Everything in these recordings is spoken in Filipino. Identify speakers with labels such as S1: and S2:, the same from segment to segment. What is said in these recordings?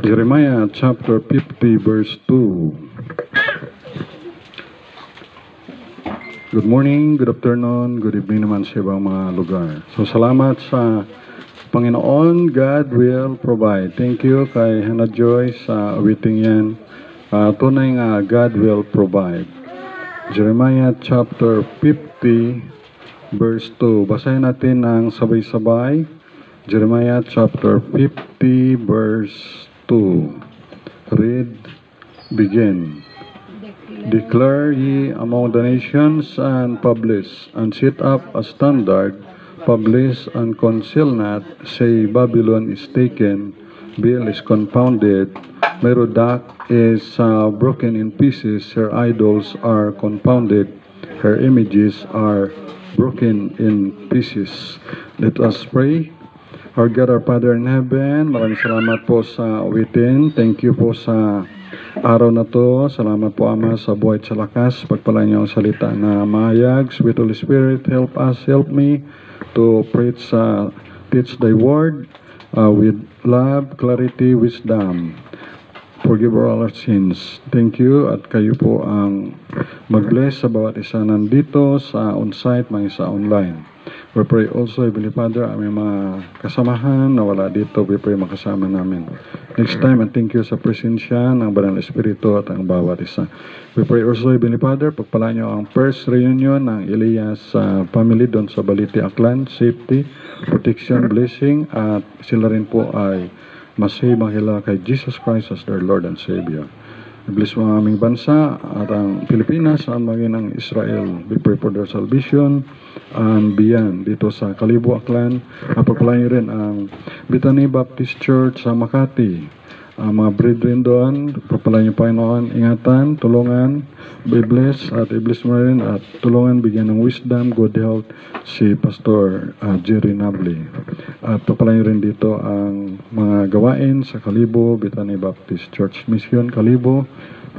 S1: Jeremiah chapter 50 verse 2. Good morning, good afternoon, good evening naman sa ibang mga lugar. So salamat sa Panginoon, God will provide. Thank you kay Hannah Joy sa awiting yan. Tunay nga God will provide. Jeremiah chapter 50 verse 2. Basahin natin ng sabay-sabay. Jeremiah chapter 50 verse 2. Read, begin. Declare ye among the nations and publish, and set up a standard, publish and conceal not, say Babylon is taken, Bel is confounded, Merodach is broken in pieces, her idols are confounded, her images are broken in pieces. Let us pray. Our God, our Father in heaven, maraming salamat po sa awitin. Thank you po sa araw na to. Salamat po, Ama, sa buhay at sa lakas. Pagpalain niyo ang salita na mahayag. Sweet Holy Spirit, help us, help me to preach, teach thy word with love, clarity, wisdom. Forgive all our sins. Thank you at kayo po ang mag-bless sa bawat isa nandito sa on-site, mga isa online. We pray also, Heavenly Father, aming mga kasamahan na wala dito, we pray makasama namin. Next time, and thank you sa presensya ng Banal Espiritu at ang bawat isa. We pray also, Heavenly Father, pagpalaan niyo ang first reunion ng Elias family doon sa Balite, Aklan, safety, protection, blessing, at sila rin po ay masay mahila kay Jesus Christ as their Lord and Savior. I-bless mo ang aming bansa at ang Pilipinas at maging ang Israel. We pray for their salvation and beyond dito sa Kalibo, Aklan. Pagpalain rin ang Bethany Baptist Church sa Makati. Ang mga brethren doon, pagpalain niyo Panginoon, ingatan, tulungan, be blessed at i-bless mo rin at tulungan, bigyan ng wisdom, good health si Pastor Jerry Nabli. At pagpalain rin dito ang mga gawain sa Kalibo, Bethany Baptist Church Mission Kalibo,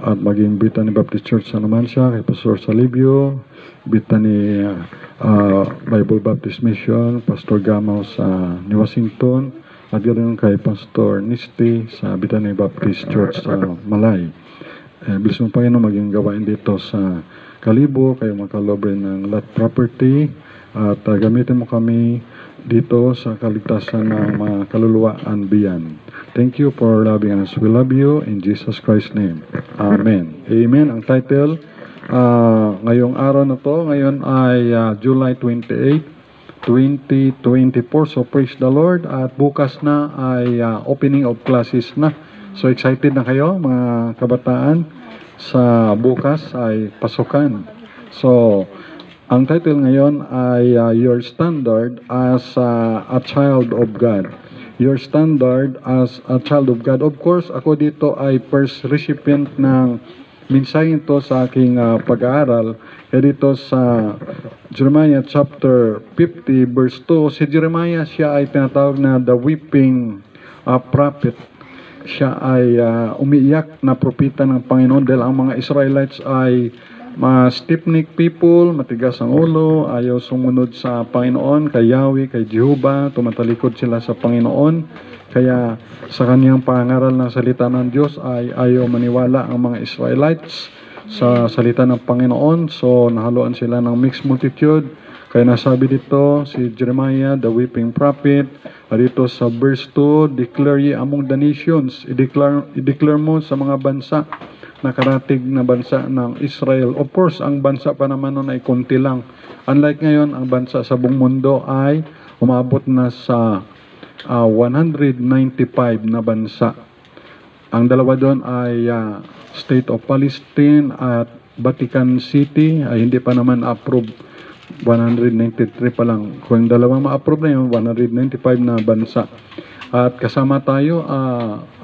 S1: at maging Bethany Baptist Church sa Numancia, kay Pastor Salibio, Bethany Bible Baptist Mission, Pastor Gamaw sa New Washington, at ganoon kay Pastor Nisti sa Bethany Baptist Church sa Malay. Bless mo Panginoon maging gawain dito sa Kalibo, kayo magkalobre ng lot property, at gamitin mo kami dito sa kaligtasan ng mga kaluluwa and beyond. Thank you for loving us. We love you in Jesus Christ's name. Amen. Amen. Ang title ngayong araw na to, ngayon ay July 28, 2024. So praise the Lord. At bukas na ay opening of classes na. So excited na kayo mga kabataan? Sa bukas ay pasukan. So ang title ngayon ay Your Standard as a Child of God. Your Standard as a Child of God. Of course, ako dito ay first recipient ng mensahe ito sa aking pag-aaral. Kaya dito sa Jeremiah chapter 50 verse 2, si Jeremiah, siya ay tinatawag na the weeping prophet. Siya ay umiiyak na propeta ng Panginoon dahil ang mga Israelites ay stiff-necked people, matigas ang ulo, ayaw sumunod sa Panginoon, kay Yahweh, kay Jehovah, tumatalikod sila sa Panginoon. Kaya sa kaniyang pangaral ng salita ng Diyos ay ayaw maniwala ang mga Israelites sa salita ng Panginoon. So nahaluan sila ng mixed multitude. Kaya nasabi dito si Jeremiah, the weeping prophet, dito sa verse 2, declare ye among the nations, i-declare mo sa mga bansa, nakaratig na bansa ng Israel. Of course, ang bansa pa naman nun ay konti lang. Unlike ngayon, ang bansa sa buong mundo ay umabot na sa 195 na bansa. Ang dalawa doon ay State of Palestine at Vatican City ay hindi pa naman approve. 193 pa lang. Kung dalawang ma-approve na yun, 195 na bansa. At kasama tayo,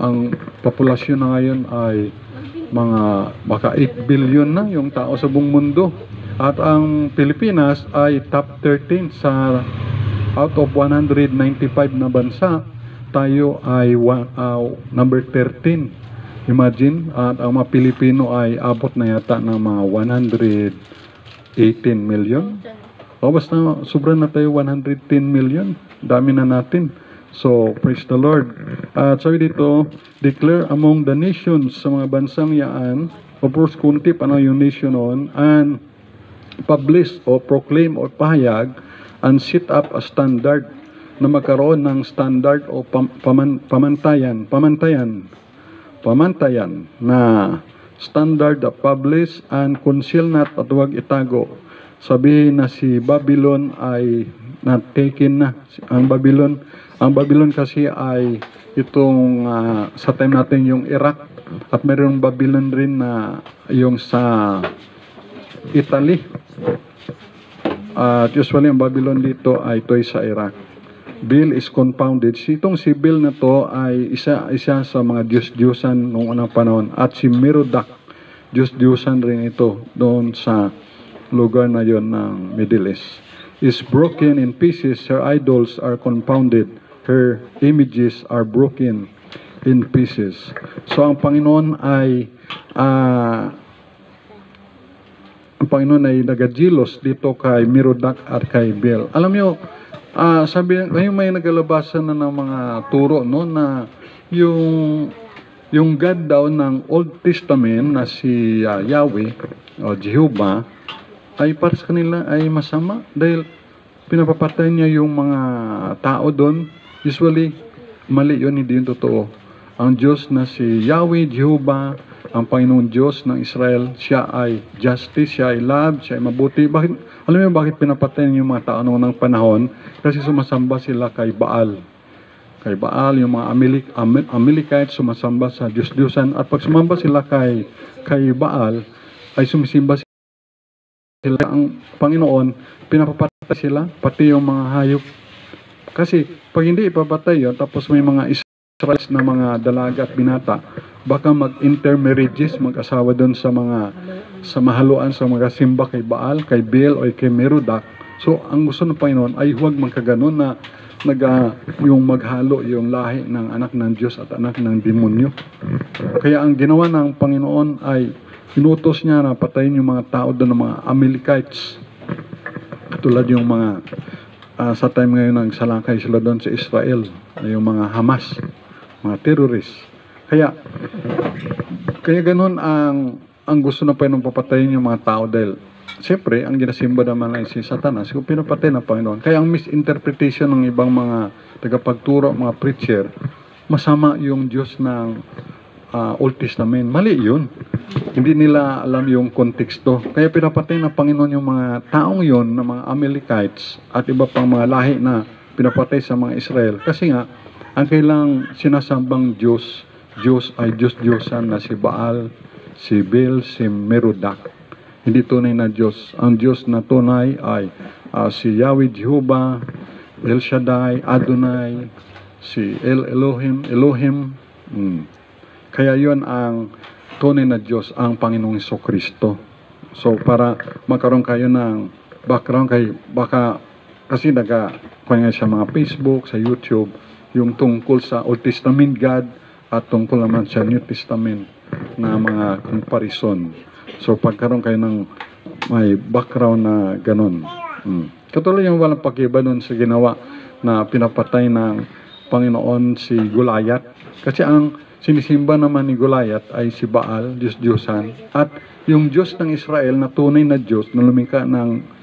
S1: ang populasyon na ngayon ay mga baka 8 billion na yung tao sa buong mundo. At ang Pilipinas ay top 13 sa out of 195 na bansa, tayo ay number 13. Imagine, at ang mga Pilipino ay abot na yata ng mga 118 million. O basta sobra na tayo 110 million. Dami na natin. So, praise the Lord. At sabi dito, declare among the nations sa mga bansang yaan, of course, kunti pa na yung nation noon, and publish o proclaim o pahayag and set up a standard na magkaroon ng standard o pamantayan na standard na publish and conceal not at huwag itago. Sabihin na si Babylon ay na-taken na. Ang Babylon kasi ay itong sa time natin yung Iraq, at mayroong Babylon rin na yung sa Italy. At usually ang Babylon dito ay ito'y sa Iraq. Bill is confounded. Itong si Bill na to ay isa sa mga Diyos-Diyosan noong unang panahon. At si Merodach, Diyos-Diyosan rin ito doon sa lugar na yon ng Middle East. Is broken in pieces, her idols are confounded, her images are broken in pieces. So ang Panginoon ay nagajilos dito kay Merodach at kay Bel. Alam niyo, sabi ngayon may nagalabasan na ng mga turo no na yung God daw ng Old Testament na si Yahweh o Jehovah ay para sa kanila ay masama dahil pinapapatay niya yung mga tao doon. Usually mali yun, hindi yun totoo. Ang Diyos na si Yahweh, Jehovah, ang Panginoon Diyos ng Israel, siya ay justice, siya ay love, siya ay mabuti. Bakit, alam niyo bakit pinapatay niyo yung mga tao noong ng panahon? Kasi sumasamba sila kay Baal. Kay Baal, yung mga Amalekites sumasamba sa Diyos-Diyosan. At pag sumamba sila kay Baal, ay sumisimba sila. Ang Panginoon, pinapapatay sila, pati yung mga hayop. Kasi pag hindi ipapatay yun, tapos may mga Israelites na mga dalaga at binata, baka mag-intermarriages, mag-asawa doon sa mahaluan sa mga simba kay Baal, kay Bel o kay Merodach. So ang gusto ng Panginoon ay huwag magkaganon na yung maghalo yung lahi ng anak ng Diyos at anak ng demonyo. Kaya ang ginawa ng Panginoon ay inutos niya na patayin yung mga tao doon ng mga Amalekites. Katulad yung mga sa time ngayon nagsalakay sila doon sa Israel, yung mga Hamas, mga terrorists. Kaya ganun ang gusto ng Panginoon, papatayin yung mga tao dahil siyempre, ang ginasimba naman ay si Satanas, kung pinapatay ng Panginoon. Kaya ang misinterpretation ng ibang mga tagapagturo, mga preacher, masama yung Diyos ng Old Testament. Mali yun. Hindi nila alam yung konteksto. Kaya pinapatay ng Panginoon yung mga taong yun, na mga Amalekites at iba pang mga lahi na pinapatay sa mga Israel. Kasi nga, ang kailang sinasambang Diyos ay Diyos-Diyosan na si Baal, si Bel, si Merodach. Hindi tunay na Diyos. Ang Diyos na tunay ay si Yahweh Jehovah, El Shaddai, Adonai, si Elohim. Kaya yon ang tunay na Diyos, ang Panginoong Jesucristo. So para magkaroon kayo ng background baka kasi kuha sa mga Facebook, sa YouTube, yung tungkol sa Old Testament God at tungkol naman sa New Testament na mga comparison. So pagkaroon kayo ng may background na ganun. Katulad yung walang pag-iba nun sa ginawa na pinapatay ng Panginoon si Goliath. Kasi ang sinisimba naman ni Goliath ay si Baal, Diyos-Diyosan. At yung Diyos ng Israel na tunay na Diyos na lumikha ng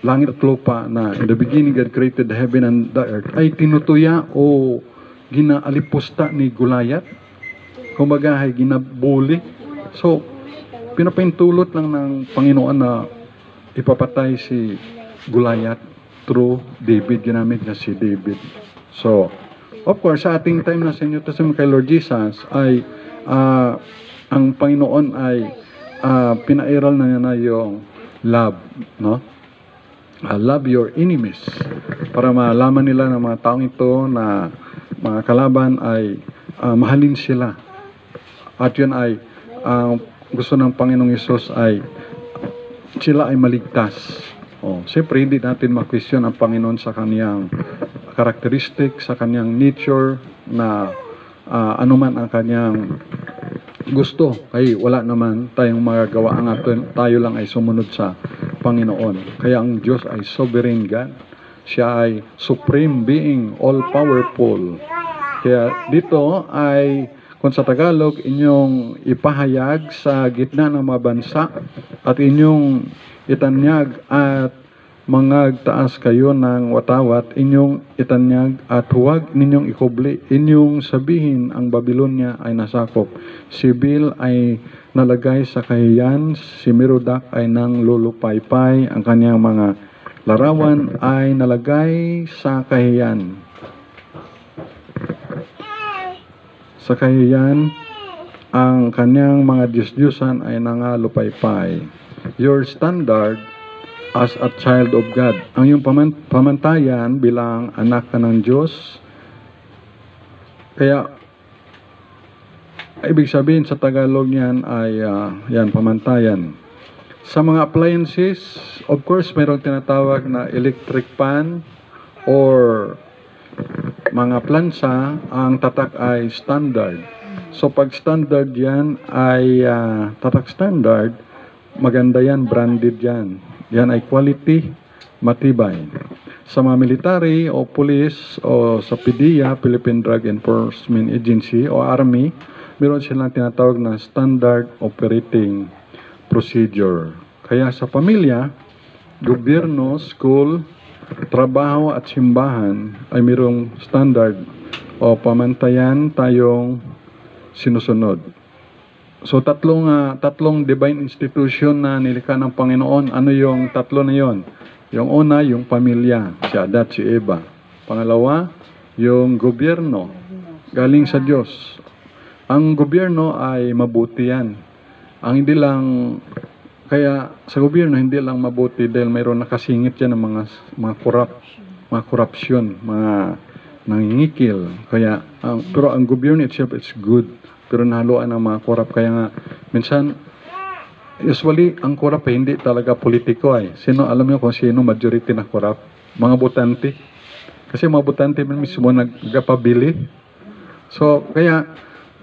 S1: langit at lupa na in the beginning God created the heaven and the earth ay tinutuya o ginalipusta ni Goliath. Kumbaga ay ginabuli. So, pinapintulot lang ng Panginoon na ipapatay si Goliath through David. Ginamit niya si David. So, of course, sa ating time na sa New Testament kay Lord Jesus ay ang Panginoon ay pinairal na niya na yung love, no? Love your enemies. Para malaman nila ng mga taong ito na mga kalaban ay mahalin sila. At yun ay gusto ng Panginoong Hesus ay sila ay maligtas. Siyempre, hindi natin ma-question ang Panginoon sa kaniyang karakteristik, sa kanyang nature na anuman ang kanyang gusto. Ay wala naman tayong magagawa. Tayo lang ay sumunod sa Panginoon. Kaya ang Diyos ay sovereign God. Siya ay supreme being, all-powerful. Kaya dito ay, kung sa Tagalog, inyong ipahayag sa gitna ng mga bansa at inyong itanyag at mangagtaas kayo ng watawat, inyong itanyag at huwag ninyong ikubli. Inyong sabihin ang Babylonia ay nasakop. Si Bil ay nalagay sa kahiyan, si Merodach ay nang lulupaypay, ang kanyang mga larawan ay nalagay sa kahiyan. Sa kahiyan, ang kanyang mga Diyos-Diyosan ay nangalupaypay. Your standard as a child of God. Ang iyong pamantayan bilang anak ka ng Diyos. Kaya, ibig sabihin sa Tagalog niyan ay yan, pamantayan. Sa mga appliances, of course, mayroong tinatawag na electric pan or mga plansa, ang tatak ay standard. So, pag standard yan ay tatak standard, maganda yan, branded yan. Yan ay quality, matibay. Sa mga military o police o sa PDEA, Philippine Drug Enforcement Agency o Army, meron silang tinatawag na Standard Operating Procedure. Kaya sa pamilya, gobyerno, school, trabaho at simbahan ay mayroong standard o pamantayan tayong sinusunod. So tatlong divine institution na nilikha ng Panginoon. Ano yung tatlo na yon? Yung una, yung pamilya, si Adat, si Eva. Pangalawa, yung gobyerno, galing sa Diyos. Ang gobyerno ay mabuti yan. Ang hindi lang, kaya sa gobyerno hindi lang mabuti dahil mayroon nakasingit yan ng mga corruption, mga nangingikil. Kaya, pero ang gobyerno itself is good. Pero nahaluan ng mga korap. Kaya nga, minsan, usually, ang korap hindi talaga politiko ay. Sino, alam niyo kung sino majority na korap? Mga botante. Kasi mga botante mismo nagpabili. So, kaya,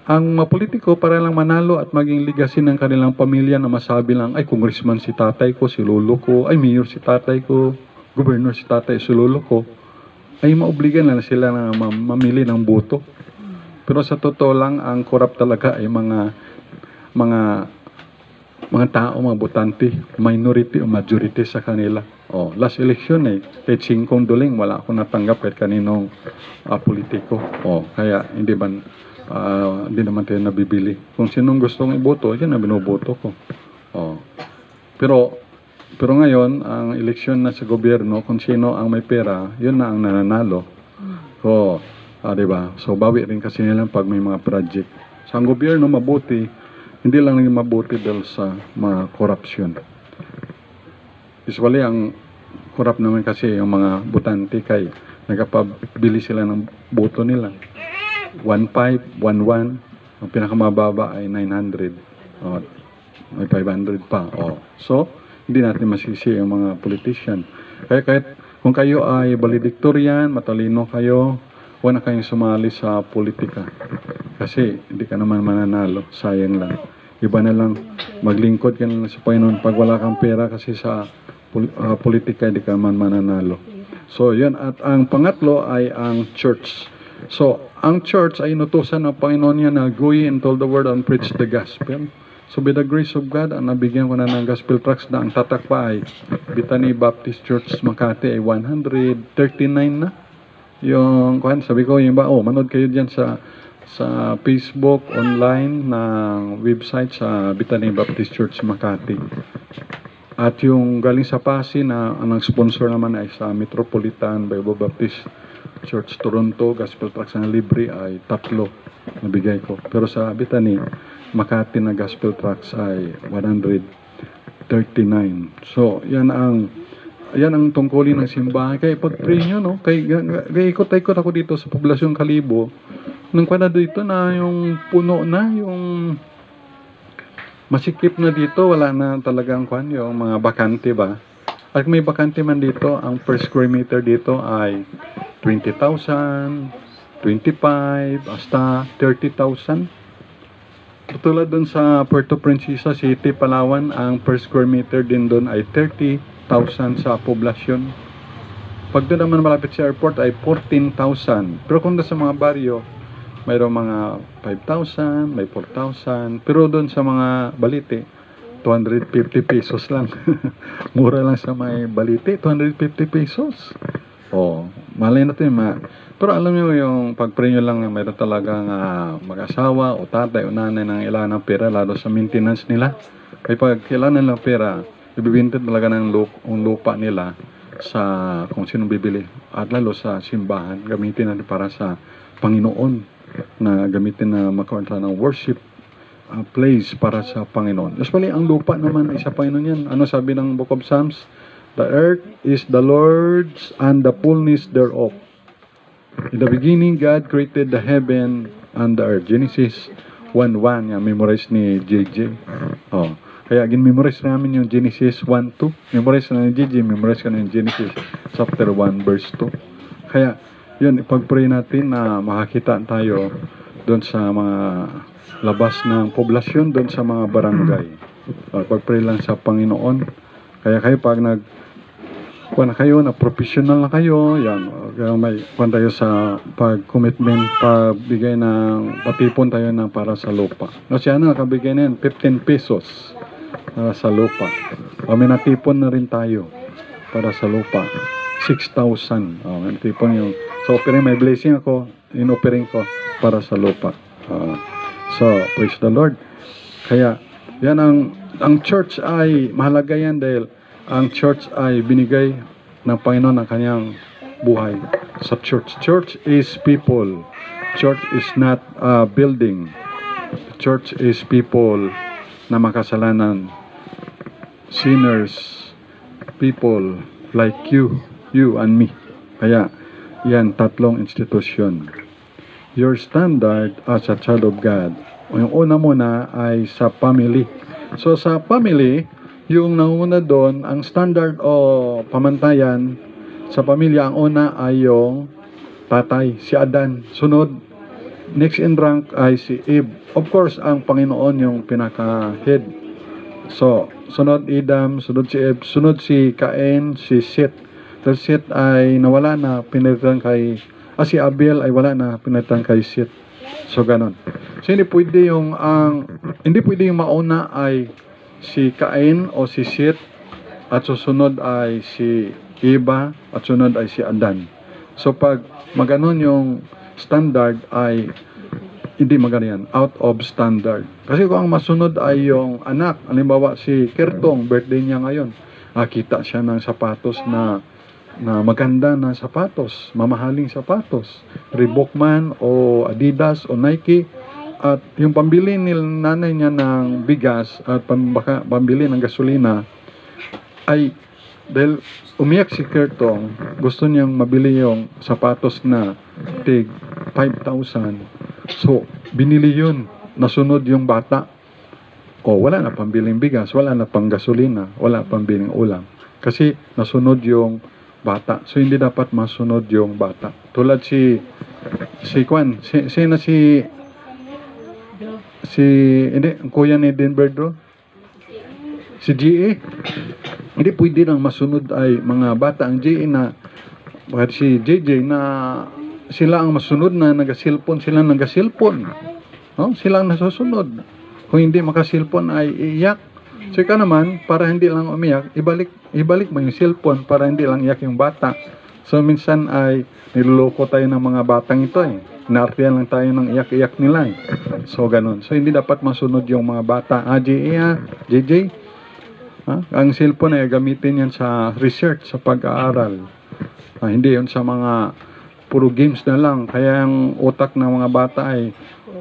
S1: ang mga politiko para lang manalo at maging legacy ng kanilang pamilya na masabi lang, ay, congressman si tatay ko, si lolo ko, ay, mayor si tatay ko, governor si tatay, si lolo ko, ay maobligan na sila na mamili ng boto. Pero sa totoo lang, ang korap talaga ay mga tao, mga botante, minority o majority sa kanila. Oh, last election kahit 5 duling, wala akong natanggap kahit kaninong politiko. Oh, kaya hindi naman tayo nabibili. Kung sinong gustong iboto, yan na binoboto ko. Oh. Pero ngayon, ang eleksyon na sa gobyerno, kung sino ang may pera, yun na ang nananalo. So, diba? So, bawi rin kasi nila pag may mga project. Sa ang gobyerno, mabuti, hindi lang naging mabuti dahil sa mga corruption. Usually, ang corrupt naman kasi yung mga botante kay nagpabili sila ng boto nila. 1.5, 1.1, ang pinakamababa ay 900. May 500 pa. So, hindi natin masisi yung mga politician. Kaya kahit kung kayo ay valedictorian, matalino kayo, huwag na kayong sumali sa politika. Kasi hindi ka naman mananalo. Sayang lang. Iba na lang, maglingkod ka na lang sa Panginoon pag wala kang pera kasi sa politika hindi ka man mananalo. So, yun. At ang pangatlo ay ang church. So, ang church ay inutusan ng Panginoon niya na go ye and tell the word and preach the gospel. So, by the grace of God, ang nabigyan ko na ng gospel tracts na ang tatak pa ay Bethany Baptist Church Makati ay 139 na. Yung, sabi ko, manood kayo dyan sa Facebook, online, ng website sa Bethany Baptist Church Makati. At yung galing sa Pasig na ang sponsor naman ay sa Metropolitan Bible Baptist Church Toronto, gospel tracts na libre ay 3 nabigay ko. Pero sa Bethany, Makati na gospel tracts ay 139. So, yan ang tungkulin ng simbahan. Kaya pag-pray nyo, no? Kaya ikot-ikot ako dito sa poblasyon Kalibo. Nung kwana dito na yung puno na, yung masikip na dito, wala na talagang yung mga bakante ba? At may bakante man dito, ang per square meter dito ay 20,000, 25, hasta 30,000. Tulad dun sa Puerto Princesa City, Palawan, ang per square meter din dun ay 30,000 sa poblasyon. Pag doon naman malapit sa airport ay 14,000. Pero kung doon sa mga baryo, mayroong mga 5,000, may 4,000. Pero doon sa mga Balite, 250 pesos lang. Mura lang sa may Balite, 250 pesos. Oh, malay natin pero alam niyo yung pag-pray nyo lang na mayroon talagang mag-asawa o tatay o nanay ng ilan ng pera lalo sa maintenance nila. Kaya pag kailangan ng pera, ibibintin talaga ng lupa nila sa kung sino bibili at lalo sa simbahan gamitin natin para sa Panginoon na gamitin na magkaroon ng worship place para sa Panginoon. Usually ang lupa naman ay sa Panginoon yan. Ano sabi ng Book of Psalms? The earth is the Lord's and the fullness thereof. In the beginning, God created the heaven and the earth. Genesis 1:1. Yan, memorize ni JJ. Oh. Kaya gin-memorize namin yung Genesis 1:2. Memorize na ni JJ, memorize ka na yung Genesis chapter 1 verse 2. Kaya, yun, ipag-pray natin na makakita tayo doon sa mga labas ng poblasyon, doon sa mga barangay. Pag-pray lang sa Panginoon. Kaya kayo pag na kayo, na professional na kayo, yan, may kuwan tayo sa pag-commitment, pagbigay ng, patipon tayo ng para sa lupa. Kasi nakabigay na yan, 15 pesos para sa lupa. May natipon na rin tayo para sa lupa, 6,000. Natipon yung, so offering, may blessing ako, in-offering ko para sa lupa. So, praise the Lord. Kaya, yan ang church ay mahalaga yan dahil ang church ay binigay ng Panginoon ng kanyang buhay sa church. Church is people. Church is not a building. Church is people na makasalanan. Sinners, people like you and me. Kaya, yan, tatlong institusyon. Your standard as a child of God. Yung una muna ay sa family. So, sa family, yung nauna doon, ang standard o pamantayan sa pamilya, ang una ay yung tatay, si Adan. Sunod, next in rank ay si Eve. Of course, ang Panginoon yung pinaka-head. So, sunod Adam, sunod si Eve, sunod si Cain, si Seth. Dahil Seth ay nawala na, pinalitan kay, si Abel ay wala na, pinalitan kay Seth. So, ganon. So, hindi pwede yung mauna ay si Cain o si Seth at susunod ay si Eva at sunod ay si Adan. So pag maganon yung standard ay hindi maganda yan, out of standard. Kasi kung ang masunod ay yung anak, halimbawa si Kertong, birthday niya ngayon, nakita siya ng sapatos na maganda na sapatos, mamahaling sapatos, Reebok man o Adidas o Nike. At yung pambili nila nanay niya ng bigas at pambili ng gasolina ay dahil umiyak si Kertong, gusto niyang mabili yung sapatos na tig 5,000. So, binili yun. Nasunod yung bata. Wala na pambiling bigas, wala na pang gasolina, wala pambiling ulam. Kasi nasunod yung bata. So, hindi dapat masunod yung bata. Tulad si ang kuya ni Denver Drew, si GA, hindi pwede nang masunod ay mga bata ang GA na, bakit si JJ na sila ang masunod na nagasilpon, sila nagasilpon. No? Sila ang nasusunod. Kung hindi makasilpon ay iiyak. So ikaw naman, para hindi lang umiyak, ibalik mo yung silpon para hindi lang iyak yung bata. So minsan ay niloloko tayo ng mga batang ito eh. Naartihan lang tayo ng iyak-iyak nila eh. So, ganun. So, hindi dapat masunod yung mga bata. JJ, ang cellphone ay gamitin yan sa research, sa pag-aaral. Hindi yun sa mga puro games na lang. Kaya ang utak ng mga bata ay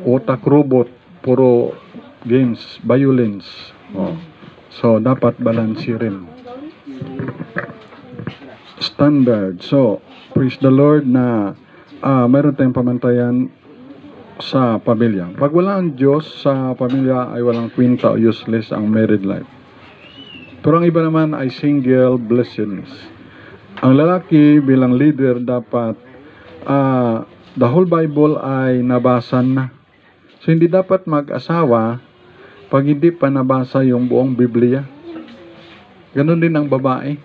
S1: utak robot, puro games, violence. So, dapat balansi rin. Standard. So, praise the Lord na mayroon tayong pamantayan sa pamilya. Pag wala ang Diyos sa pamilya ay walang kwenta o useless ang married life. Pero ang iba naman ay single blessings. Ang lalaki bilang leader dapat the whole Bible ay nabasan na. So hindi dapat mag-asawa pag hindi pa nabasa yung buong Biblia. Ganon din ang babae.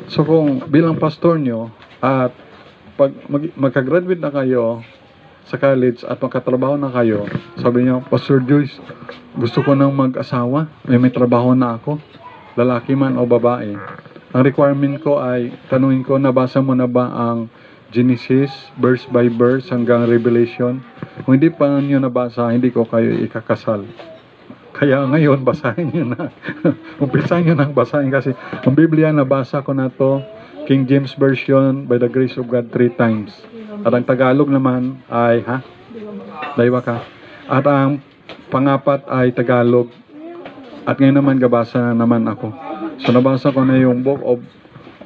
S1: So kung bilang pastor nyo, At pag magka-graduate na kayo sa college at magkatrabaho na kayo, sabi niya, Pastor Joyce, gusto ko nang mag-asawa. May trabaho na ako. Lalaki man o babae. Ang requirement ko ay, tanungin ko, nabasa mo na ba ang Genesis, verse by verse, hanggang Revelation? Kung hindi pa nyo nabasa, hindi ko kayo ikakasal. Kaya ngayon, basahin nyo na. Umpisahin nyo nang basahin kasi ang Biblia, nabasa ko na to, King James Version, by the grace of God, 3 times. At ang Tagalog naman ay, Daywa ka. At ang pangapat ay Tagalog. At ngayon naman, gabasa na naman ako. So, nabasa ko na yung Book of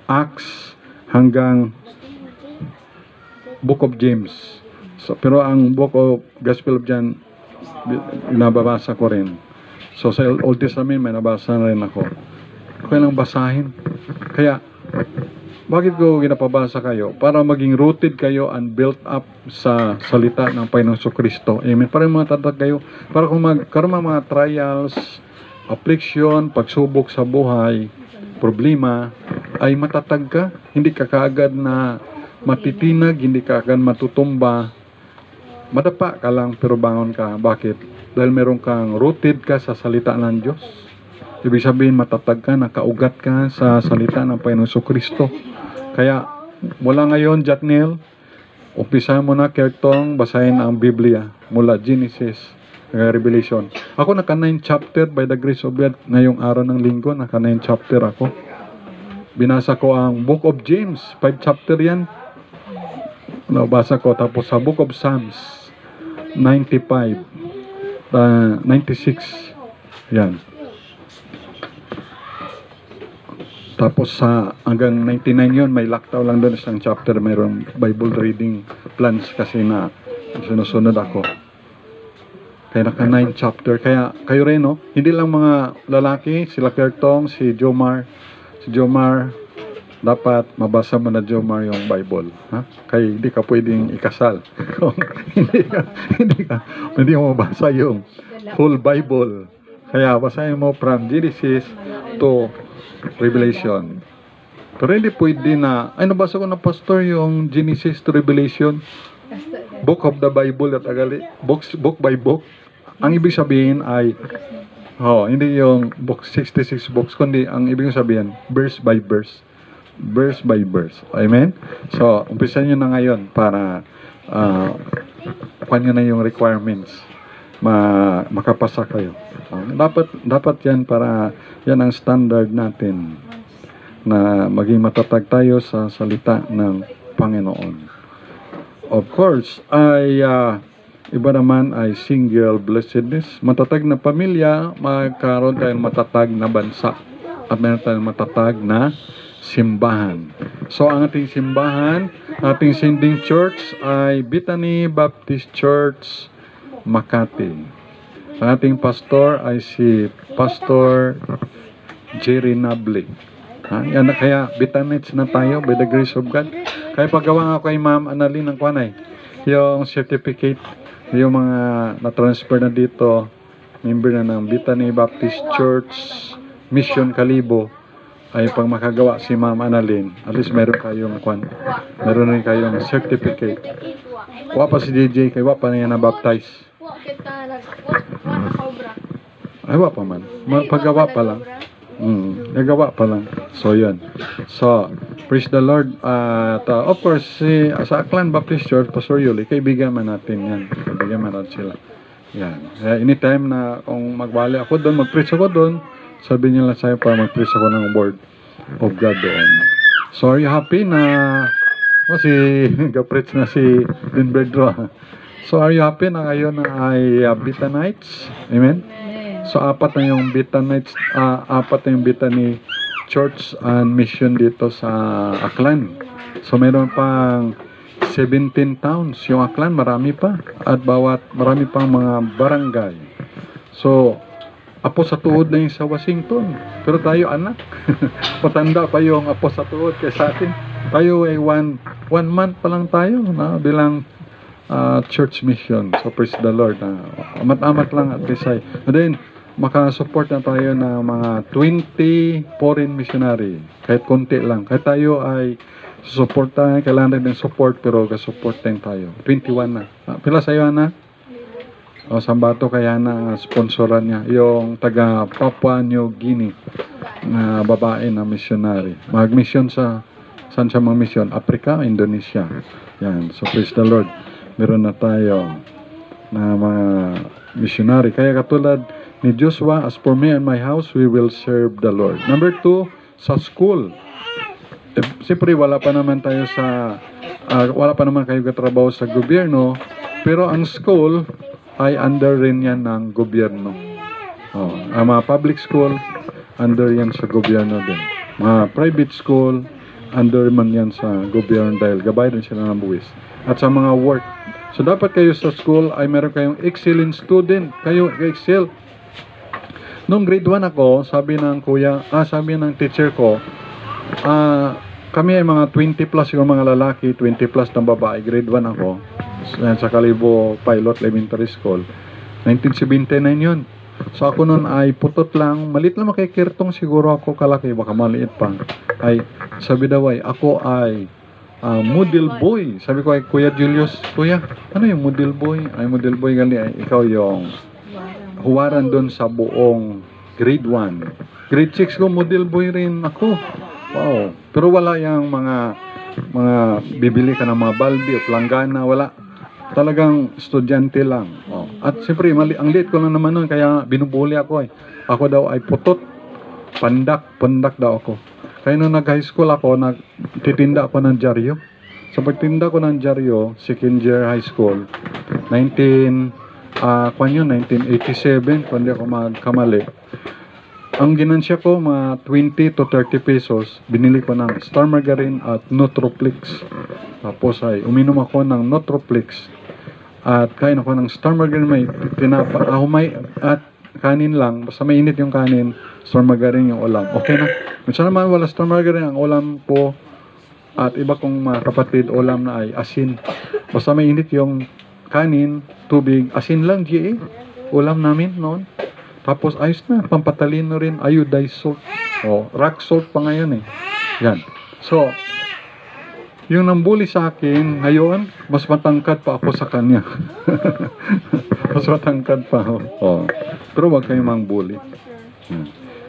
S1: Acts hanggang Book of James. So, pero ang Book of Gospel of John, nababasa ko rin. So, sa Old Testament, may nabasa na rin ako. Kaya lang basahin. Kaya, bakit ko ginapabasa kayo? Para maging rooted kayo and built up sa salita ng Panginoong Kristo. Amen. Para matatag kayo. Para kung magkaroon mga trials, affliction, pagsubok sa buhay, problema, ay matatag ka. Hindi ka kaagad na matitinag, hindi ka kaagad matutumba. Madapa ka lang pero bangon ka. Bakit? Dahil meron kang rooted ka sa salita ng Diyos. Ibig sabihin matatag ka, nakaugat ka sa salita ng Panginoong Kristo. Kaya mula ngayon, Jatnil, umpisa mo na, Kertong, basahin ang Biblia mula Genesis Revelation. Ako naka 9 chapter by the grace of God. Ngayong araw ng linggo, naka 9 chapter ako. Binasa ko ang Book of James, 5 chapter yan. Nabasa ko. Tapos sa Book of Psalms, 95, 96. Yan. Tapos sa hanggang 99 yun, may laktaw lang doon isang chapter. Mayroong Bible reading plans kasi na sinusunod ako. Kaya naka 9 chapter. Kaya kayo rin, no? Hindi lang mga lalaki, sila Kertong, si Jomar. Si Jomar, dapat mabasa mo na, Jomar, yung Bible. Ha? Kaya hindi ka pwedeng ikasal. Kung hindi mo mabasa yung whole Bible. Kaya basahin mo from Genesis to Revelation. Pero hindi pwede na, ay nabasa ko na, Pastor, yung Genesis to Revelation, book of the Bible at agali, book by book. Ang ibig sabihin ay, hindi yung book 66 books, kundi ang ibig sabihin, verse by verse. Verse by verse. Amen? So, umpisa nyo na ngayon para kuha nyo na yung requirements. Makapasa kayo. Dapat yan para yan ang standard natin na maging matatag tayo sa salita ng Panginoon. Of course, iba naman ay single blessedness. Matatag na pamilya, magkaroon tayong matatag na bansa at meron tayong matatag na simbahan. So, ang ating simbahan, ating sending church ay Bethany Baptist Church, Makati. Ang ating pastor ay si Pastor Jerry Nable. Yan na, kaya Bethanites na tayo by the grace of God. Kaya paggawa nga kay Ma'am Annalyn ng kwanay, yung certificate, yung mga na-transfer na dito, member na ng Bethany Baptist Church, Mission Kalibo, ay pag makagawa si Ma'am Annalyn, at least meron kayong meron rin kayong certificate. Wapa si DJ, kaya wapa na yan na-baptize. Ay, wapa man. Paggawa pa lang. Nagawa pa lang. So, yun. So, praise the Lord. Of course, sa Aklan Baptist Church, Pastor Yuli, kaibigan man natin yan. Kaibigan man natin sila. Yan. Anytime na kung magbali ako doon, mag-preach ako doon, sabi niya lang sa'yo para mag-preach ako ng word of God doon. So, are you happy na ga-preach na si Din Bedro? So, are you happy na ngayon ay Bethanites? Amen? So, apat na yung Bethany Church and Mission dito sa Aklan. So, mayroon pang 17 towns. Yung Aklan, marami pa. At marami pang mga barangay. So, apo sa tuhod na yung sa Washington. Pero tayo, anak. Patanda pa yung apo sa tuhod kaysa atin. Tayo ay one month pa lang tayo na bilang church mission. So, praise the Lord. Amat-amat lang at kisay. And then, makasupport na tayo ng mga 20 foreign missionary. Kahit konti lang. Kahit tayo ay Support tayo, kailangan rin ng support, pero ka-support din tayo. 21 na. Pila sa'yo, Ana? O, Sambato kaya na sponsoran niya. Yung taga Papua New Guinea na babae na missionary. Mag-mission sa, saan siya mag-mission? Africa, Indonesia. Yan. So, praise the Lord. Meron na tayo na mga missionary. Kaya katulad ni Joshua, as for me and my house, we will serve the Lord. Number 2, sa school. Siyempre, wala pa naman tayo sa, wala pa naman kayo katrabaho sa gobyerno, pero ang school ay under rin yan ng gobyerno. Ang mga public school, under yan sa gobyerno din. Mga private school, under man yan sa gobyerno dahil gabay din sila ng buwis. At sa mga work. So, dapat kayo sa school ay meron kayong excellent student. Kayo excel. Noong grade 1 ako, sabi ng teacher ko, kami ay mga 20 plus yung mga lalaki, 20 plus ng babae. Grade 1 ako. Sa Kalibo Pilot Elementary School. 1979 yun. So ako nun ay putot lang. Maliit lang makikirtong siguro ako kalaki. Baka maliit pa. Ay, sabi daw ay, ako ay model boy. Sabi ko ay, Kuya Julius, Kuya, ano yung model boy? Ay, model boy gali ay, ikaw yung huwaran doon sa buong grade 1. Grade 6 ko, model boy rin ako. Wow. Pero wala yung mga bibili ka ng mga balde o planggana, wala. Talagang estudyante lang. Oh. At siyempre, ang liit ko lang naman nun, kaya binubuli ako eh. Ako daw ay putot. Pandak daw ako. Kaya nung nag-high school ako, nagtitinda ako ng dyaryo. Sa pagtinda ko ng dyaryo, second year high school, 1987, kung di ako magkamali. Ang ginansya ko, mga 20 to 30 pesos, binili ko ng Star Margarine at Nutroplex. Tapos ay uminom ako ng Nutroplex at kain ako ng Star Margarine, may tinapa, at kanin lang, basta may init yung kanin, Star Margarine yung ulam. Okay na. Minsan naman wala Star Margarine, ang ulam ko at iba kong mga kapatid, ulam na ay asin. Basta may init yung kanin, tubig, asin lang, GA. Ulam namin noon. Tapos ayos na, pampatalino rin, iodized salt. Rock salt pa ngayon eh. Yan. So, yung nambuli sa akin, ngayon, mas matangkad pa ako sa kanya. Mas matangkad pa ako. Pero wag kayong mangbuli.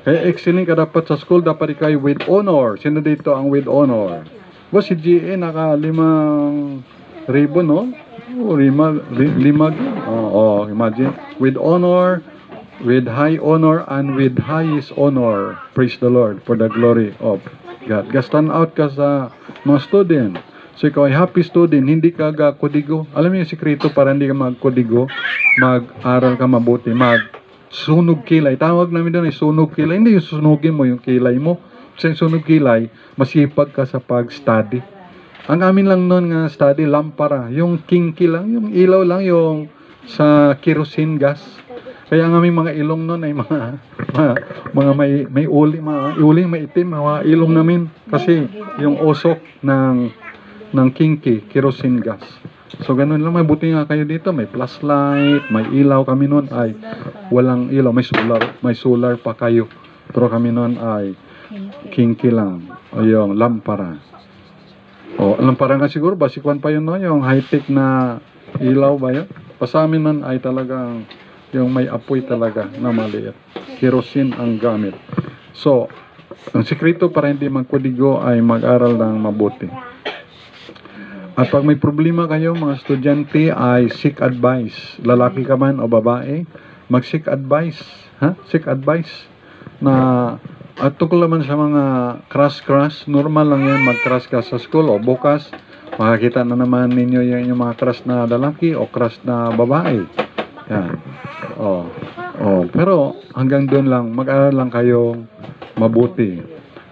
S1: Kaya excellent ka dapat sa school, dapat ikaw with honor. Sino dito ang with honor? Si GA naka 5 ribbon, no? Limag. Imagine. With honor, with high honor, and with highest honor. Praise the Lord for the glory of God. Stand out ka sa mga student. So ikaw ay happy student, hindi ka kodigo. Alam mo yung sikreto para hindi ka magkodigo, mag-aral ka mabuti, sunog kilay. Tawag namin doon ay sunog kilay. Hindi yung sunugin mo yung kilay mo. Sa sunog kilay, masipag ka sa pag-study. Ang amin lang noon nga study, lampara. Yung kinky lang, yung ilaw lang, yung sa kerosene gas. Kaya ang aming mga ilong noon ay mga may uli, mga uling maitim, mga ilong namin. Kasi yung usok ng kinky, kerosene gas. So ganun lang, may buti nga kayo dito, may flashlight, may ilaw. Kami noon ay walang ilaw, may solar pa kayo. Pero kami noon ay kinky lang, o yung lampara. Lampara nga siguro, basikuan pa yun, no? Yung high-tech na ilaw ba yun? Sa amin nun ay talagang yung may apoy talaga na maliit. Kerosene ang gamit. So, ang sikreto para hindi magkodigo ay mag-aral ng mabuti. At pag may problema kayo, mga estudyante, ay seek advice. Lalaki ka man o babae, mag-seek advice. Seek advice. At tungkol naman sa mga crush, normal lang yan mag-crush ka sa school o bukas, makakita na naman ninyo yung mga crush na lalaki o crush na babae. Yan. Pero hanggang doon lang, mag-aral lang kayo mabuti.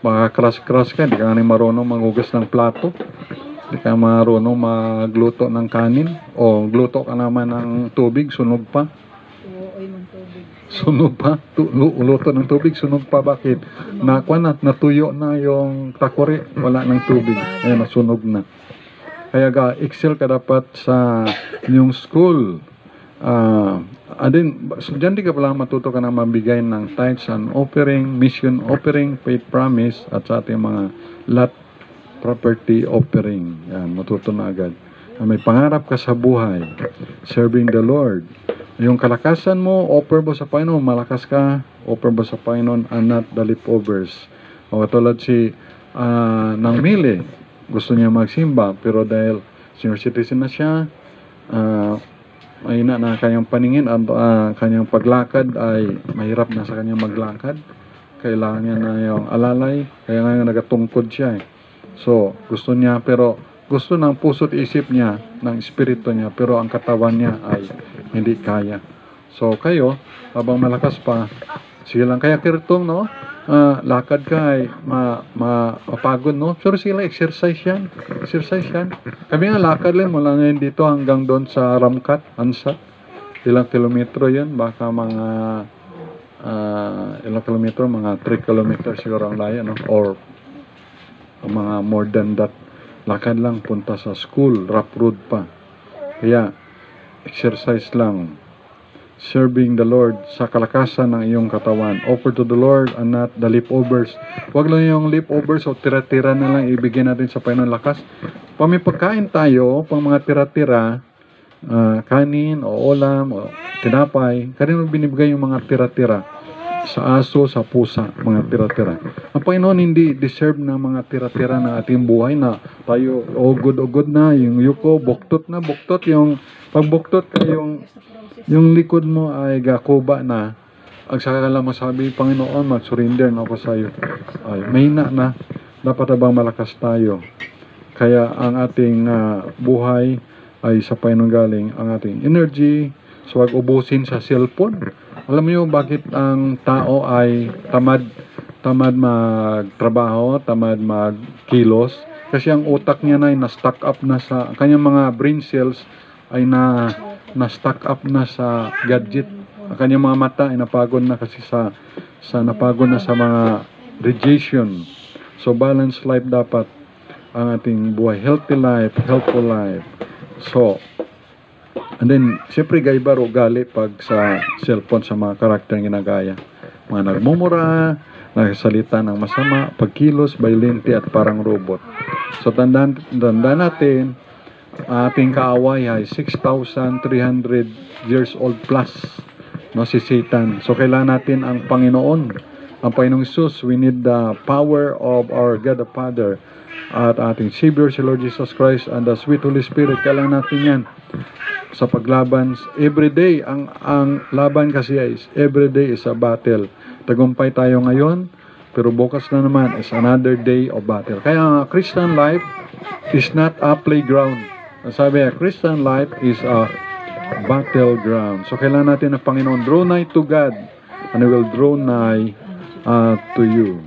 S1: Maka-crush ka, di ka nga marunong manghugas ng plato. Di ka marunong magluto ng kanin. O gluto ka naman ng tubig, sunog pa. Sunog pa? Luto ng tubig, sunog pa. Bakit? Natuyo na yung takore, wala ng tubig. Ayan, nasunog na. Kaya excel ka dapat sa yung school. Diyan di ka pala matuto ka na mabigay ng tithes and offering, mission offering, faith promise, at sa ating mga lot property offering. Yan, matuto na agad. May pangarap ka sa buhay, serving the Lord. Yung kalakasan mo, offer mo sa Panginoon, malakas ka, offer mo sa Panginoon, and not the leftovers. O katulad si Nang Mili, gusto niya magsimba, pero dahil senior citizen na siya, mahina na kanyang paningin, at kanyang paglakad ay mahirap na sa kanyang maglakad. Kailangan niya na yung alalay, kaya nga nagatungkod siya eh. So, gusto niya, pero gusto ng puso't isip niya, ng espiritu niya, pero ang katawan niya ay hindi kaya. So, kayo, habang malakas pa, sige lang kaya kirtong, no? Lakad ka ay mapagod, no? Pero sige lang, exercise yan. Exercise yan. Kami nga, lakad lang mula ngayon dito hanggang doon sa Ramkat, Ansat. Ilang kilometro yun, baka mga ilang kilometro, mga 3 kilometers siguro ang layo, no? Or mga more than that. Lakad lang, punta sa school, rough road pa. Kaya, exercise lang. Serving the Lord sa kalakasan ng iyong katawan. Offer to the Lord and not the leftovers. Huwag lang yung leftovers o tira-tira na lang ibigay natin sa Panginoon lakas. Pag may pagkain tayo, pang mga tira-tira, kanin o ulam o tinapay, kanino binibigay yung mga tira-tira? Sa aso, sa pusa, mga tira-tira. Ang Panginoon hindi deserve ng mga tira-tira ng ating buhay na tayo ugod-ugod na, yung yuko, buktot na, buktot, yung pagbuktot ka, yung likod mo ay gakuba na, ang sakala mo sabi, Panginoon, mag-surrender na ako sa iyo. Ay, mahina na, dapat abang malakas tayo. Kaya ang ating buhay ay sa Panginoon galing, ang ating energy, so wag ubusin sa cellphone. Alam niyo bakit ang tao ay tamad magtrabaho, tamad magkilos? Kasi ang utak niya na ay na-stuck up na sa kanyang mga brain cells ay na-stuck up na sa gadget. Ang kanyang mga mata ay napagod na kasi sa napagod na sa mga radiation. So balanced life dapat ang ating buhay, healthy life, helpful life. So and then, siyempre gaibaro gali pag sa cellphone sa mga karakter ginagaya. Mga nagmumura, nagsalita ng masama, pagkilos, violente at parang robot. So tandaan natin, ating kaaway ay 6,300 years old plus, no, si Satan. So kailangan natin ang Panginoon, ang Panginoong Jesus. We need the power of our God the Father at ating Savior si Lord Jesus Christ and the sweet Holy Spirit. Kailangan natin yan sa paglaban. Everyday, ang laban kasi is everyday is a battle. Tagumpay tayo ngayon, pero bukas na naman is another day of battle. Kaya ang Christian life is not a playground. Sabi, Christian life is a battleground. So kailangan natin ang Panginoon, draw nigh to God and He will draw nigh to you.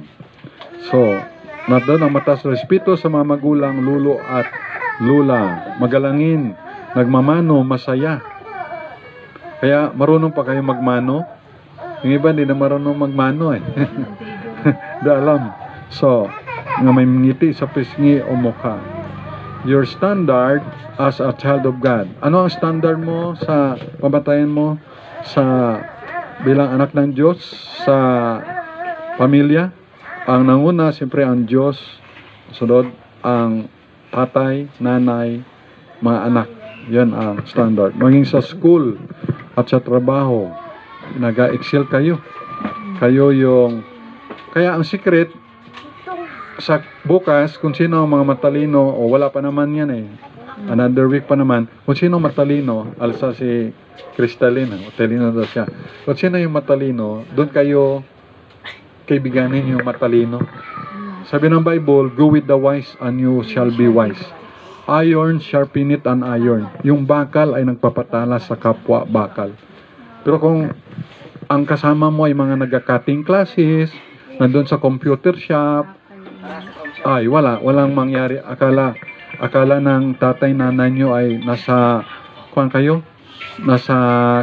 S1: So, doon ang mataas respeto sa mga magulang, lulo at lula. Magalangin, nagmamano, masaya. Kaya marunong pa kayo magmano. Yung iba hindi na marunong magmano eh. Di alam. So, nga may ngiti sa pisngi o mukha. Your standard as a child of God. Ano ang standard mo sa pamatayan mo sa bilang anak ng Diyos sa pamilya? Ang nanguna, siyempre ang Diyos. Sunod, ang tatay, nanay, mga anak. Yan ang standard. Maging sa school at sa trabaho, nag-excel kayo. Kayo yung... Kaya ang secret, sa bukas, kung sino ang mga matalino, o wala pa naman yan eh. Another week pa naman, kung sino matalino, alsa si Cristalina, matalino daw siya. Kung sino yung matalino, doon kayo kaibiganin yung matalino. Sabi ng Bible, go with the wise and you shall be wise. Iron sharpeneth an iron. Yung bakal ay nagpapatala sa kapwa bakal. Pero kung ang kasama mo ay mga nagka-cutting classes, nandun sa computer shop, ay walang mangyari. Akala ng tatay nanay nyo ay nasa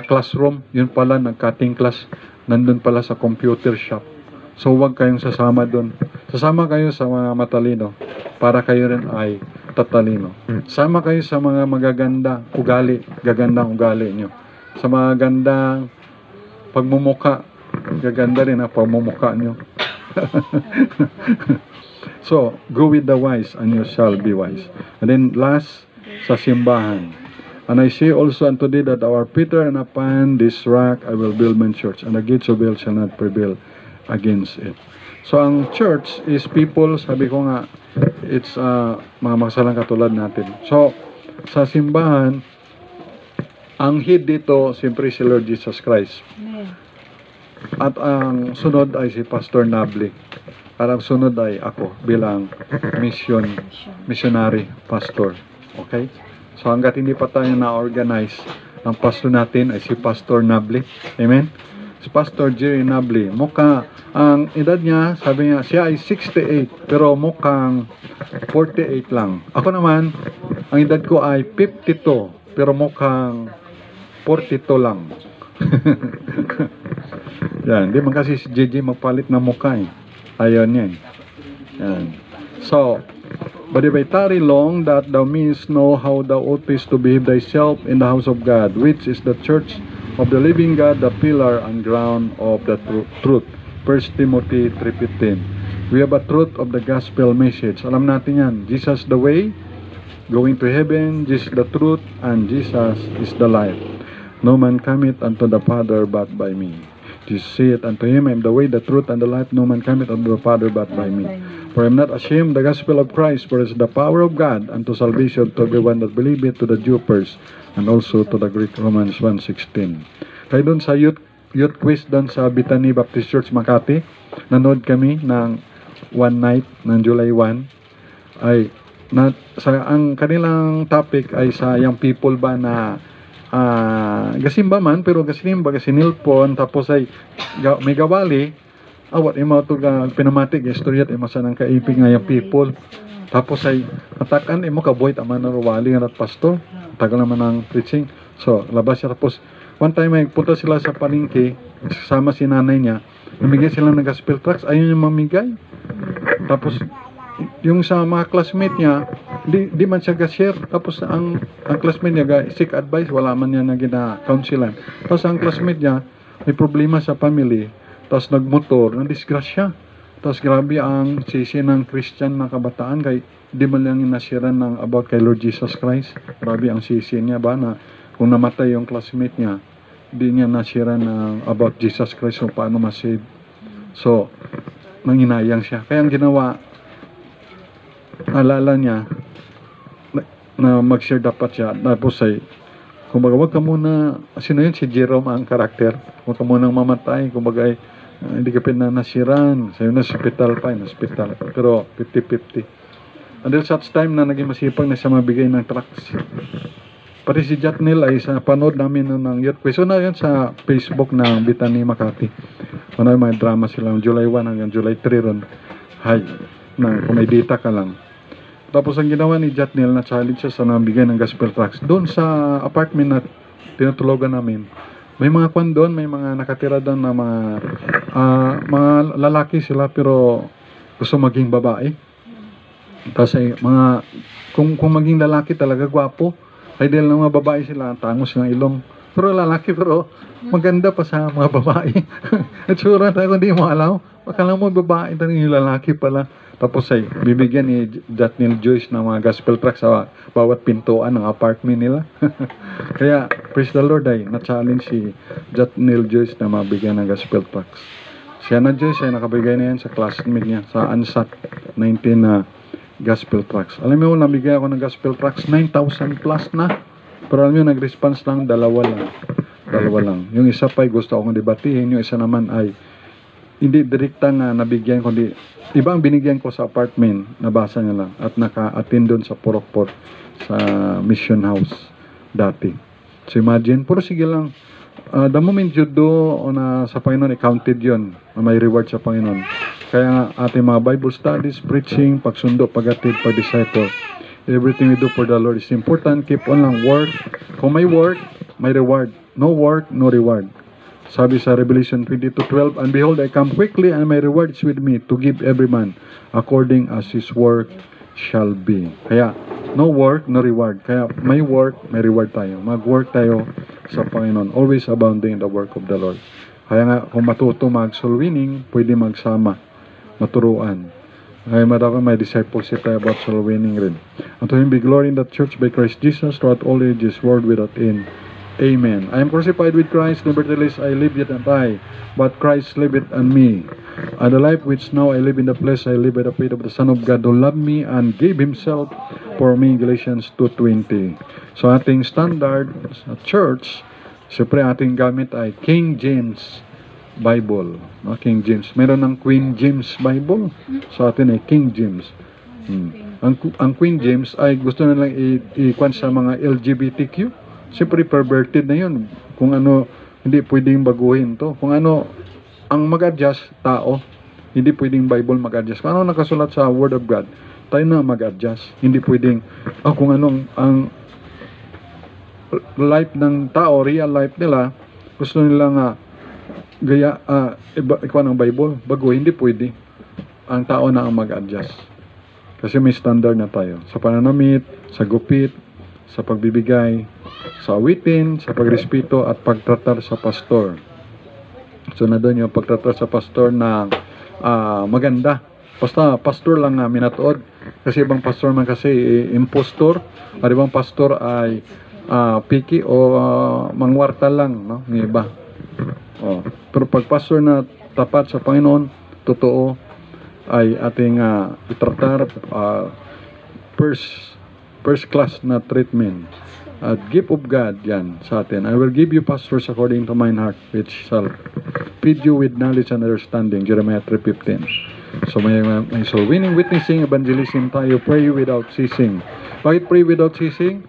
S1: classroom. Yun pala, nag-cutting class. Nandun pala sa computer shop. So huwag kayong sasama doon. Sasama kayo sa mga matalino para kayo rin ay tatalino. Sama kayo sa mga magaganda ugali, gagandang ugali nyo. Sa mga gandang pagmumuka, gaganda rin ang pagmumuka nyo. So, go with the wise and you shall be wise. And then last, sa simbahan. And I say also unto thee that our Peter, and upon this rock I will build my church, and the gates of hell shall not prevail against it. So ang church is people, sabi ko nga, it's mga makasalang katulad natin. So, sa simbahan, ang head dito, siyempre si Lord Jesus Christ. At ang sunod ay si Pastor Nable. At ang sunod ay ako bilang missionary pastor. Okay? So hanggat hindi pa tayo na-organize, ang pastor natin ay si Pastor Nable. Amen? Si Pastor Jerry Nable. Ang edad niya, sabi niya, siya ay 68, pero mukhang 48 lang. Ako naman, ang edad ko ay 52, pero mukhang 42 lang. Yan, hindi man kasi si JJ magpalit ng mukha eh. Ayaw niya eh. Yan. So, but if I tarry long, that thou mayest know how thou oughtest to behave thyself in the house of God, which is the church of the living God, the pillar and ground of the truth. 1 Timothy 3:15. We have a truth of the gospel message. Alam natin yan. Jesus the way, going to heaven, Jesus the truth, and Jesus is the life. No man cometh unto the Father but by me. Jesus said unto him, I am the way, the truth, and the life. No man cometh unto the Father but by me. For I am not ashamed of the gospel of Christ, for it is the power of God unto salvation to everyone that believeth, to the Jew first, and also to the Greek. Romans 1:16. Kaya doon sa youth quiz doon sa Bethany Baptist Church Makati, nanood kami ng one night ng July 1. Ang kanilang topic ay sa young people ba na gasimba man, pero gasinilpon, tapos ay may gawali, awat ima ito pinamatik, istoryat ima sa nang kaipig nga yung people. Tapos ay atakan imo kabuhay tama na rawali nga pastor, tagal naman ang preaching. So labas siya, tapos one time ay punta sila sa palengke, kasama si nanay niya, namigay sila ng gospel tracts, ayun yung mamigay. Tapos yung sa mga classmate niya, di man siya ga-share. Tapos ang classmate niya seek advice, wala man niya na gina-counselan. Tapos ang classmate niya may problema sa family, tapos nagmotor, nadisgrasya. Tapos grabe ang sisi ng Christian na kabataan, kay di man lang inasiran ng about kay Lord Jesus Christ. Grabe ang sisi niya ba na kung namatay yung classmate niya, di niya nasiran ng about Jesus Christ kung paano masave. So nanginayang siya. Kaya ang ginawa, alala niya na mag-share dapat siya. Tapos ay, kumbaga, wag ka muna, sino yun? Si Jerome ang karakter. Wag ka munang mamatay. Kumbaga, hindi ka pinanasiran. Sa'yo na hospital pa, hospital. Pero 50-50. Until such time na naging masipag na siya mabigay ng tracts. Pati si Jatnil ay sa panood namin ng youth quiz. So na yun sa Facebook ng Bethany Makati. Ano may drama sila July 1 hanggang July 3 ron. Hay, na kung may data ka lang. Tapos ang ginawa ni Jatnil na challenge siya sa nabigay ng gospel tracts. Doon sa apartment na tinutulogan namin, may mga kwan doon, may mga nakatira doon na mga lalaki sila pero gusto maging babae. Tapos ay kung maging lalaki talaga gwapo, ay dahil ng mga babae sila, tangos ng ilong. Pero lalaki, pero maganda pa sa mga babae. At sura tayo, kung di mo alam, akala mo babae, tanong yung lalaki pala. Tapos ay bibigyan ni Jatnil Joyce ng mga gospel tracts sa bawat pintuan ng apartment nila. Kaya, praise the Lord ay na-challenge si Jatnil Joyce na mabigyan ng gospel tracts. Siya na Joyce ay nakabigay na yan sa classmate niya sa ANSAT 19 na gospel tracts. Alam mo, nabigay ako ng gospel tracts 9,000 plus na. Pero alam mo, nag-response lang, dalawa lang. Yung isa pa ay gusto akong debatihin, yung isa naman ay hindi direkta nga nabigyan, kundi iba ang binigyan ko sa apartment, nabasa niya lang, at naka-attend doon sa Purokpor, sa mission house dati. So imagine, puro sige lang, the moment you do sa Panginoon, counted yun, may reward sa Panginoon. Kaya nga, ating mga Bible studies, preaching, pagsundo, pag-atid, pag-disciple, everything we do for the Lord is important. Keep on lang, work. Kung may work, may reward. No work, no reward. Sabi sa Revelation 22:12, and behold, I come quickly, and my reward is with me, to give every man according as his work shall be. Kaya, no work, no reward. Kaya, may work, may reward tayo. Mag-work tayo sa Panginoon. Always abounding in the work of the Lord. Kaya nga, kung matuto mag-soul winning, pwede magsama, maturuan. Ay madami may discipleship tayo about soul winning rin. And to Him be glory in the church by Christ Jesus throughout all ages, world without end. Amen. I am crucified with Christ, nevertheless I live yet not I, but Christ liveth in me. And the life which now I live in the flesh, I live by the faith of the Son of God who loved me and gave Himself for me. Galatians 2:20. So ating standard sa church, siyempre ating gamit ay King James Bible. No? King James. Meron ng Queen James Bible. So atin ay King James. Ang Queen James ay gusto nilang i-kwan sa mga LGBTQ. Siyempre perverted na yun. Kung ano, hindi pwedeng baguhin to. Kung ano, ang mag-adjust, tao. Hindi pwedeng Bible mag-adjust. Kung ano nakasulat sa Word of God, tayo na mag-adjust. Hindi pwedeng, kung anong ang life ng tao, real life nila, gusto nila gaya, ikaw ng Bible, baguhin, hindi pwede. Ang tao na ang mag-adjust. Kasi may standard na tayo. Sa pananamit, sa gupit, sa pagbibigay, sa awitin, sa pagrespeto at pagtratar sa pastor. So na doon yung pagtratar sa pastor na maganda. Basta pastor lang minatuod. Kasi ibang pastor man kasi impostor. At ibang pastor ay piki o mangwarta lang. No? Ng iba. Pero pag pastor na tapat sa Panginoon, totoo, ay ating itratar first class na treatment. At gift of God yan sa atin. I will give you pastors according to mine heart, which shall feed you with knowledge and understanding. Jeremiah 3:15. So may soul winning, witnessing, evangelism tayo, pray without ceasing. Bakit pray without ceasing?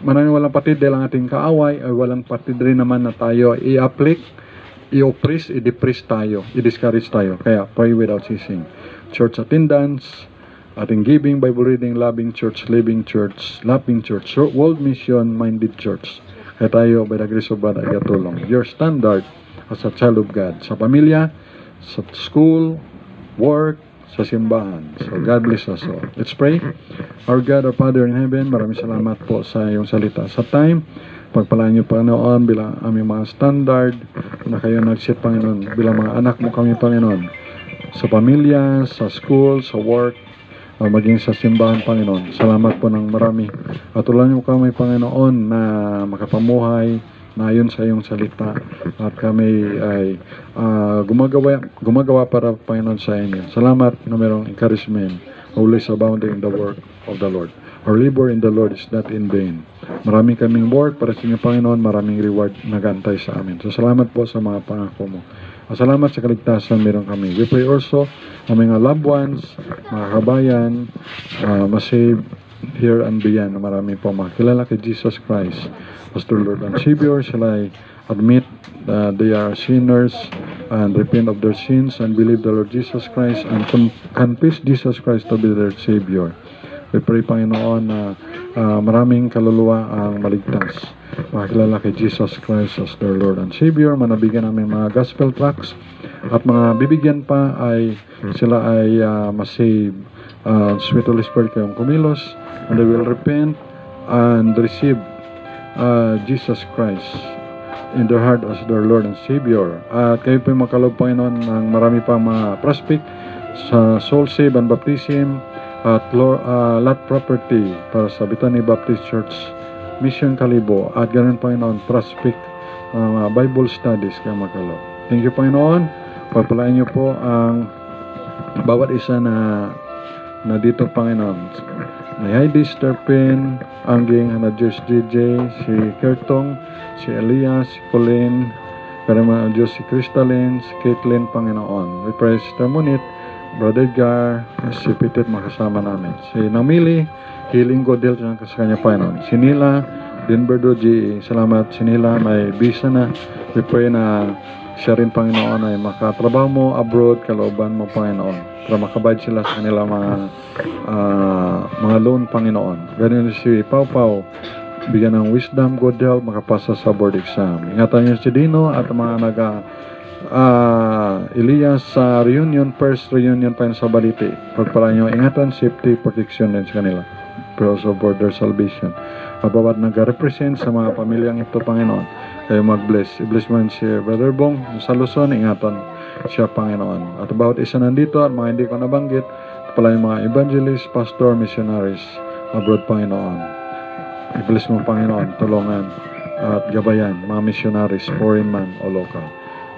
S1: Maraming walang patid dahil ang ating kaaway ay walang patid rin naman na tayo i-afflict, i-oppress, i-depress tayo, i-discourage tayo. Kaya pray without ceasing. Church attendance, ating giving, Bible reading, loving church, living church, laughing church, world mission, minded church. Kaya tayo, by the grace of God, ay katulong. Your standard as a child of God. Sa pamilya, sa school, work, sa simbahan. So, God bless us all. Let's pray. Our God, our Father in heaven, maraming salamat po sa iyong salita. Sa time, pagpalaan niyo, Panginoon, bilang aming mga standard na kayo nag-set, Panginoon, bilang mga anak mo kami, Panginoon. Sa pamilya, sa school, sa work, maging sa simbahan, Panginoon. Salamat po ng marami. At tulan niyo kami, Panginoon, na makapamuhay na ayon sa iyong salita. At kami ay gumagawa para, Panginoon, sa inyo. Salamat na mayroong encouragement. Always abounding in the work of the Lord. Our labor in the Lord is not in vain. Maraming kaming work para sa inyo, Panginoon. Maraming reward nagantay sa amin. So salamat po sa mga pangako mo. Salamat sa kaligtasan meron kami. We pray also ang mga loved ones, mga kabayan, masave here and beyond. Marami po makilala kay Jesus Christ as their Lord and Savior. Sila ay admit they are sinners and repent of their sins and believe the Lord Jesus Christ and confess Jesus Christ to be their Savior. We pray, Panginoon, na maraming kaluluwa ang maligtas. Makilala kay Jesus Christ as their Lord and Savior. Manabigyan namin mga gospel tracts at mga bibigyan pa ay sila ay masave. Sweet Holy Spirit kayong kumilos and they will repent and receive Jesus Christ in their heart as their Lord and Savior. At kayo po yung makalob, Panginoon, ng marami pa mga prospect sa soul save and baptism at lot property para sa Bethany Baptist Church Mission Kalibo at ganun, Panginoon, prospect Bible studies kayo makalob. Thank you, Panginoon. Pagpalain niyo po ang bawat isa na dito, Panginoon. May Heidi Sterpin, Angging, Hannah Joyce DJ, si Kertong, si Elias, si Colleen, karama Diyos si Crystalline, si Caitlin, Panginoon. We pray Sister Monit, Brother Edgar, si Pitit makasama namin. Si Namili, Healing Godel, sa kanya, Panginoon. Si Nila, Denver Doji, salamat. Si Nila, may visa na. We pray na siya rin, Panginoon, ay makatrabaho mo abroad, kalooban mo, Panginoon, para makabayad sila sa kanila mga loan, Panginoon. Ganyan si Pau Pau, bigyan ng wisdom, good health, makapasa sa board exam. Ingatan niyo si Dino at mga Elias sa reunion, first reunion pa yun sa Balite. Pagpala niyo, ingatan, safety, protection din sa kanila. Pero also for their salvation. Mabawat nag-represent sa mga pamilyang ito, Panginoon, kayo mag-bless. I-bless mo si Brother Bong sa Luzon, ingatan siya, Panginoon. At bawat isa nandito at mga hindi ko nabanggit, pala yung mga evangelist, pastor, missionaries abroad, Panginoon. I-bless mo, Panginoon, tulungan at gabayan, mga missionaries, foreign man o local.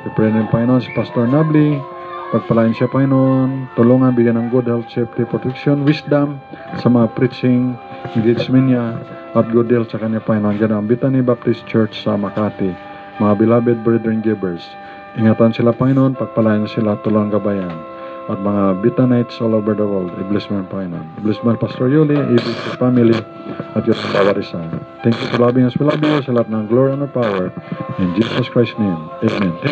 S1: I-pray rin, Panginoon, si Pastor Nabli, pagpalain siya, Panginoon, tulungan, bigyan ng good health, safety, protection, wisdom sa mga preaching, engagement niya, at good health sa kanya, Panginoon. Ganun ang Bethany Baptist Church sa Makati, mga beloved brethren givers. Ingatan sila, Panginoon, pagpalain sila, tulungan, gabayan. At mga Bethanites all over the world, i-bless mo, Panginoon. I-bless mo, Pastor Yuli, i-bless sa family, at yung bawarisan. Thank you for loving us. We love you sa lahat ng glory and power. In Jesus Christ's name, amen.